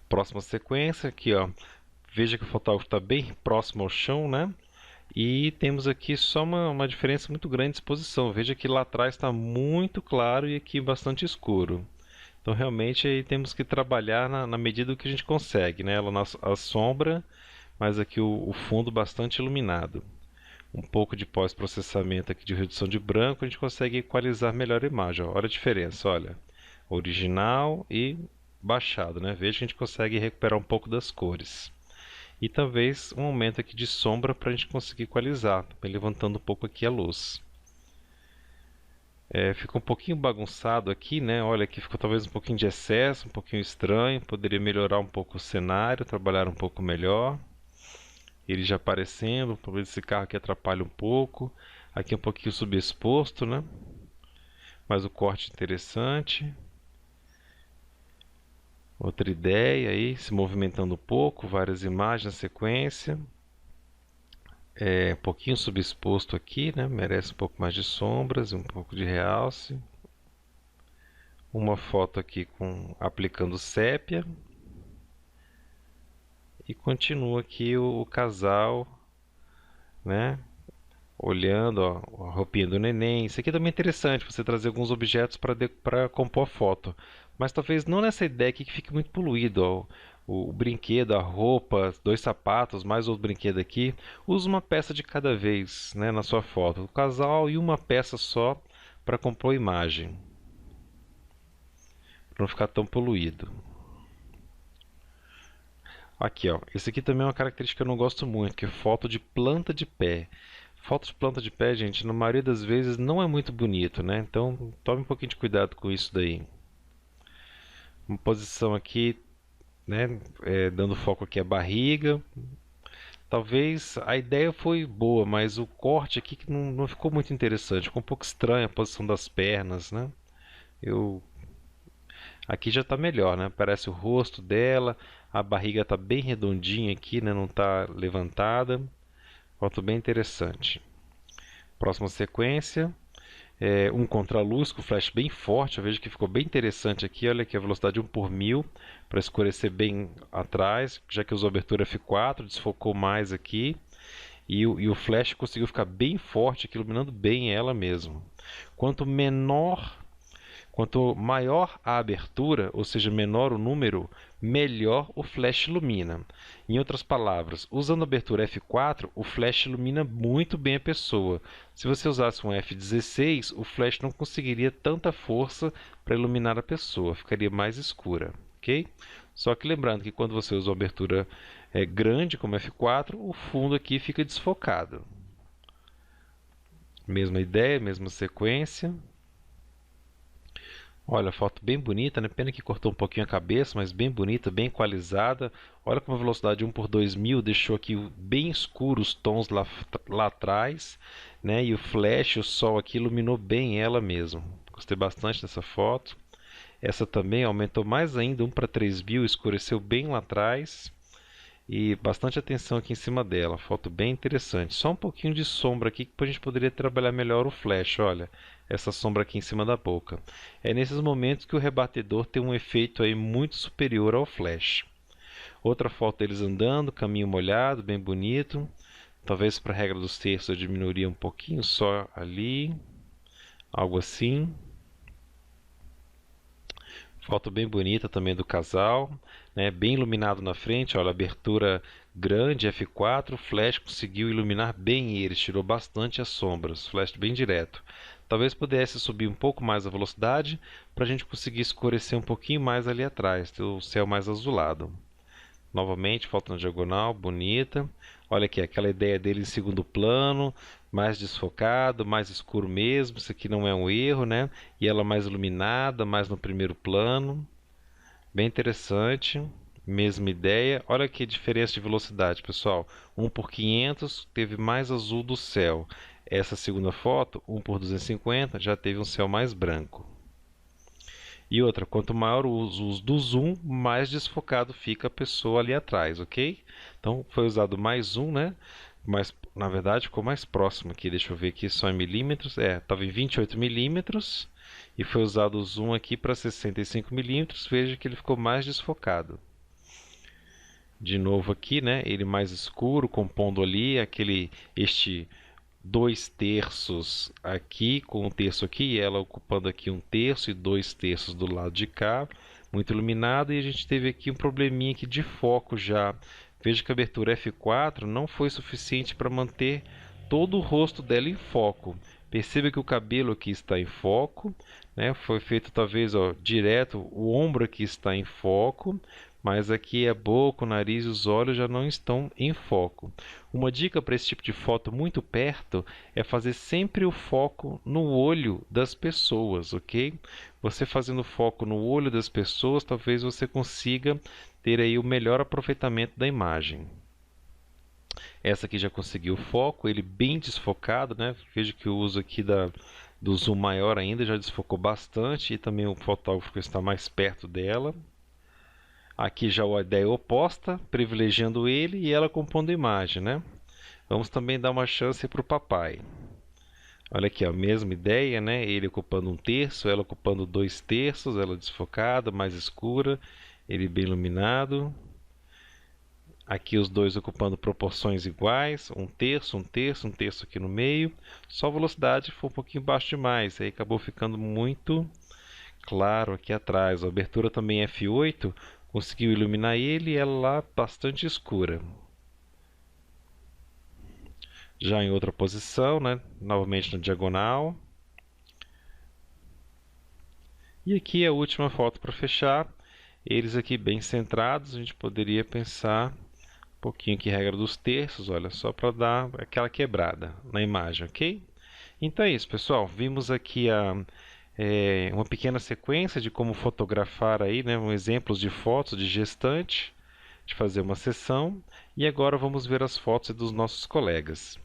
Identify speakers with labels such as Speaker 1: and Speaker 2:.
Speaker 1: Próxima sequência, aqui ó, veja que o fotógrafo está bem próximo ao chão, né? E temos aqui só uma diferença muito grande de exposição. Veja que lá atrás está muito claro e aqui bastante escuro. Então realmente aí temos que trabalhar na medida do que a gente consegue, né? Ela a sombra, mas aqui o fundo bastante iluminado. Um pouco de pós-processamento aqui de redução de branco, a gente consegue equalizar melhor a imagem. Ó. Olha a diferença, olha. Original e baixado, né? Veja que a gente consegue recuperar um pouco das cores. E talvez um aumento aqui de sombra para a gente conseguir equalizar, também levantando um pouco aqui a luz. Fica um pouquinho bagunçado aqui, né? Olha aqui, ficou talvez um pouquinho de excesso, um pouquinho estranho. Poderia melhorar um pouco o cenário, trabalhar um pouco melhor. Ele já aparecendo, talvez esse carro aqui atrapalhe um pouco. Aqui um pouquinho subexposto, né? Mas o corte interessante. Outra ideia aí, se movimentando um pouco, várias imagens na sequência. Um pouquinho subexposto aqui, né? Merece um pouco mais de sombras e um pouco de realce. Uma foto aqui com aplicando sépia. E continua aqui o casal, né? Olhando ó, a roupinha do neném. Isso aqui também é interessante, você trazer alguns objetos para compor a foto. Mas talvez não nessa ideia aqui que fique muito poluído. Ó. O brinquedo, a roupa, dois sapatos, mais outro brinquedo aqui. Use uma peça de cada vez, né, na sua foto. O casal e uma peça só para compor a imagem. Para não ficar tão poluído. Aqui, ó. Esse aqui também é uma característica que eu não gosto muito, que é foto de planta de pé. Foto de planta de pé, gente, na maioria das vezes não é muito bonito, né? Então tome um pouquinho de cuidado com isso daí. Uma posição aqui, né? Dando foco aqui à barriga. Talvez a ideia foi boa, mas o corte aqui que não ficou muito interessante. Ficou um pouco estranha a posição das pernas, né? Eu Aqui já está melhor, né? Parece o rosto dela, a barriga está bem redondinha aqui, né? Não está levantada. Foto bem interessante. Próxima sequência, um contraluz com flash bem forte. Eu vejo que ficou bem interessante aqui. Olha aqui a velocidade 1/1000 para escurecer bem atrás, já que usou abertura F4, desfocou mais aqui. E o flash conseguiu ficar bem forte aqui, iluminando bem ela mesmo. Quanto maior a abertura, ou seja, menor o número, melhor o flash ilumina. Em outras palavras, usando a abertura F4, o flash ilumina muito bem a pessoa. Se você usasse um F16, o flash não conseguiria tanta força para iluminar a pessoa, ficaria mais escura. Ok? Só que lembrando que quando você usa uma abertura grande, como F4, o fundo aqui fica desfocado. Mesma ideia, mesma sequência. Olha, foto bem bonita, né? Pena que cortou um pouquinho a cabeça, mas bem bonita, bem equalizada. Olha como a velocidade 1/2000 deixou aqui bem escuro os tons lá atrás, né? E o flash, o sol aqui iluminou bem ela mesmo. Gostei bastante dessa foto. Essa também aumentou mais ainda, 1/3000, escureceu bem lá atrás. E bastante atenção aqui em cima dela, foto bem interessante. Só um pouquinho de sombra aqui que a gente poderia trabalhar melhor o flash, olha, essa sombra aqui em cima da boca. É nesses momentos que o rebatedor tem um efeito aí muito superior ao flash. Outra foto deles andando, caminho molhado, bem bonito. Talvez para a regra dos terços eu diminuiria um pouquinho só ali, algo assim. Foto bem bonita também do casal, né? Bem iluminado na frente, olha, abertura grande, F4, o flash conseguiu iluminar bem eles, tirou bastante as sombras, flash bem direto. Talvez pudesse subir um pouco mais a velocidade para a gente conseguir escurecer um pouquinho mais ali atrás, ter o céu mais azulado. Novamente, foto na diagonal, bonita. Olha aqui, aquela ideia dele em segundo plano, mais desfocado, mais escuro mesmo. Isso aqui não é um erro, né? E ela mais iluminada, mais no primeiro plano. Bem interessante. Mesma ideia. Olha que diferença de velocidade, pessoal. 1/500 teve mais azul do céu. Essa segunda foto, 1/250, já teve um céu mais branco. E outra, quanto maior o uso do zoom, mais desfocado fica a pessoa ali atrás, ok? Então foi usado mais zoom, né? Mas na verdade ficou mais próximo aqui. Deixa eu ver aqui só em milímetros. Estava em 28 milímetros e foi usado o zoom aqui para 65 milímetros. Veja que ele ficou mais desfocado. De novo aqui, né? Ele mais escuro, compondo ali este 2/3 aqui com um terço aqui, e ela ocupando aqui um terço e 2/3 do lado de cá, muito iluminado. E a gente teve aqui um probleminha aqui de foco já. Veja que a abertura F4 não foi suficiente para manter todo o rosto dela em foco. Perceba que o cabelo aqui está em foco, né? Foi feito talvez ó, direto, o ombro aqui está em foco, mas aqui a boca, o nariz e os olhos já não estão em foco. Uma dica para esse tipo de foto muito perto é fazer sempre o foco no olho das pessoas, ok? Você fazendo foco no olho das pessoas, talvez você consiga ter aí o melhor aproveitamento da imagem. Essa aqui já conseguiu o foco, ele bem desfocado, né? Veja que o uso aqui do zoom maior ainda já desfocou bastante e também o fotógrafo está mais perto dela. Aqui já a ideia oposta, privilegiando ele e ela compondo a imagem, né? Vamos também dar uma chance para o papai. Olha aqui, a mesma ideia, né? Ele ocupando um terço, ela ocupando 2/3, ela desfocada, mais escura, ele bem iluminado. Aqui os dois ocupando proporções iguais, um terço, um terço, um terço aqui no meio. Só a velocidade foi um pouquinho baixo demais, aí acabou ficando muito claro aqui atrás. A abertura também F8, conseguiu iluminar ele e ela lá bastante escura. Já em outra posição, né? Novamente na diagonal. E aqui a última foto para fechar. Eles aqui bem centrados, a gente poderia pensar um pouquinho aqui regra dos terços, olha, só para dar aquela quebrada na imagem, ok? Então é isso, pessoal. Vimos aqui uma pequena sequência de como fotografar aí, né, exemplos de fotos de gestante, de fazer uma sessão. E agora vamos ver as fotos dos nossos colegas.